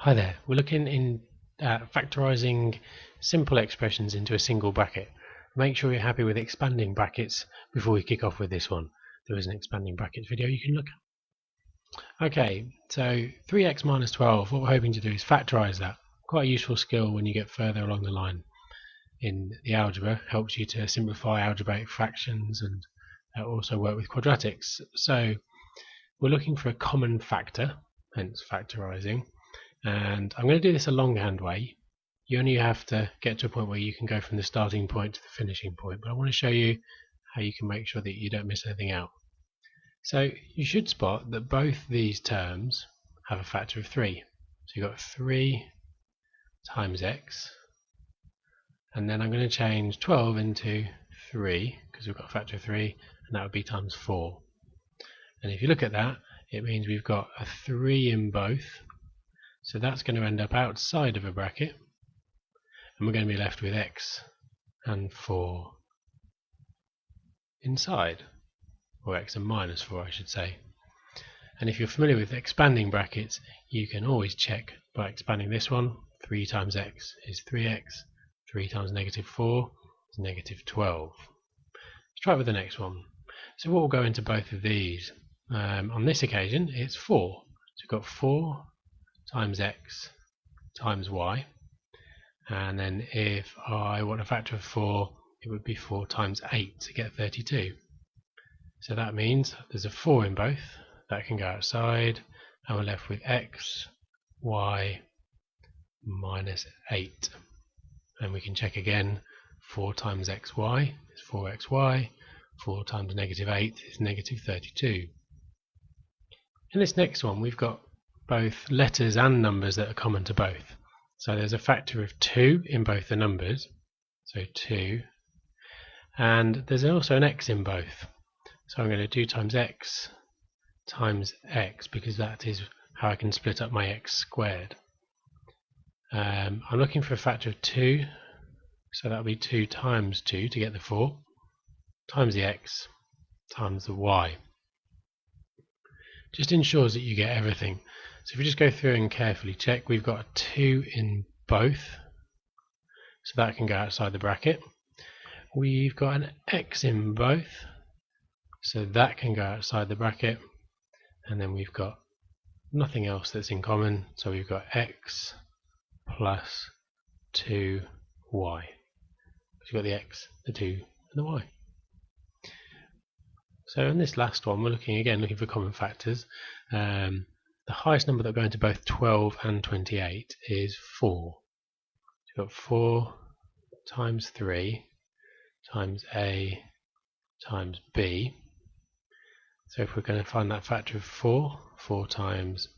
Hi there, we're looking at factorising simple expressions into a single bracket. Make sure you're happy with expanding brackets before we kick off with this one. There is an expanding brackets video you can look at. Okay, so 3x minus 12, what we're hoping to do is factorise that. Quite a useful skill when you get further along the line in the algebra. Helps you to simplify algebraic fractions and also work with quadratics. So we're looking for a common factor, hence factorising. And I'm going to do this a longhand way. You only have to get to a point where you can go from the starting point to the finishing point, but I want to show you how you can make sure that you don't miss anything out. So you should spot that both these terms have a factor of 3. So you've got 3 times x, and then I'm going to change 12 into 3 because we've got a factor of 3, and that would be times 4. And if you look at that, it means we've got a 3 in both. So that's going to end up outside of a bracket, and we're going to be left with x and 4 inside, or x and minus 4 I should say. And if you're familiar with expanding brackets, you can always check by expanding this one. 3 times x is 3x, 3 times negative 4 is negative 12. Let's try it with the next one. So what will go into both of these? On this occasion it's 4. So we've got 4 times x times y, and then if I want a factor of 4, it would be 4 times 8 to get 32. So that means there's a 4 in both, that can go outside, and we're left with x, y, minus 8. And we can check again, 4 times xy is 4xy, 4 times negative 8 is negative 32. In this next one we've got both letters and numbers that are common to both. So there's a factor of 2 in both the numbers, so 2, and there's also an x in both. So I'm going to do times x because that is how I can split up my x squared. I'm looking for a factor of 2, so that will be 2 times 2 to get the 4, times the x, times the y. Just ensures that you get everything. So if we just go through and carefully check, we've got a 2 in both, so that can go outside the bracket. We've got an x in both, so that can go outside the bracket. And then we've got nothing else that's in common, so we've got x plus 2y. We've got the x, the 2, and the y. So in this last one, we're looking for common factors. The highest number that will go into both 12 and 28 is 4. So we've got 4 times 3 times a times b. So if we're going to find that factor of 4, 4 times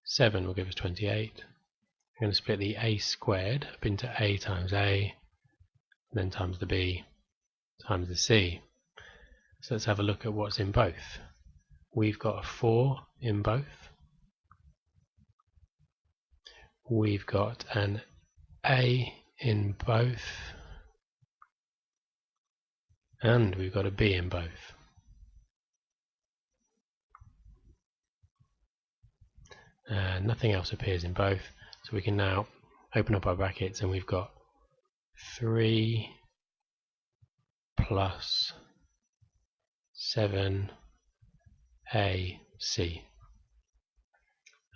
7 will give us 28. We're going to split the a squared up into a times a, and then times the b times the c. So let's have a look at what's in both. We've got a 4 in both. We've got an a in both. And we've got a b in both. Nothing else appears in both. So we can now open up our brackets, and we've got 3 plus 7ac.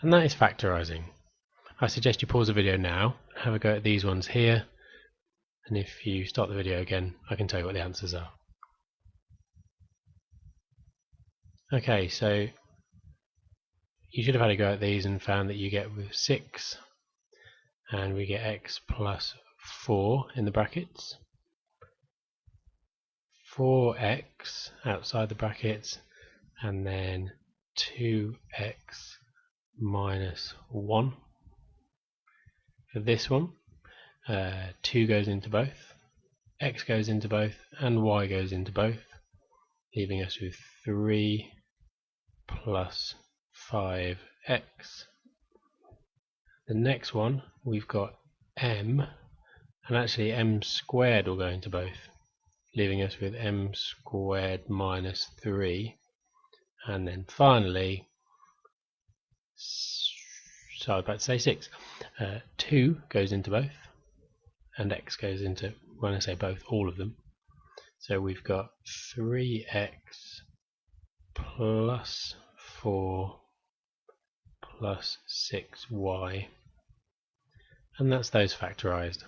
And that is factorising. I suggest you pause the video now, have a go at these ones here, and if you start the video again, I can tell you what the answers are. Okay, so you should have had a go at these and found that you get with 6, and we get x plus 4 in the brackets, 4x outside the brackets, and then 2x minus 1. For this one, 2 goes into both, x goes into both, and y goes into both, leaving us with 3 plus 5x. The next one, we've got m, and actually m squared will go into both, leaving us with m squared minus 3. And then finally so I was about to say 6. 2 goes into both, and x goes into, when I say both, all of them. So we've got 3x plus 4 plus 6y, and that's those factorised.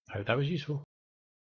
I hope that was useful.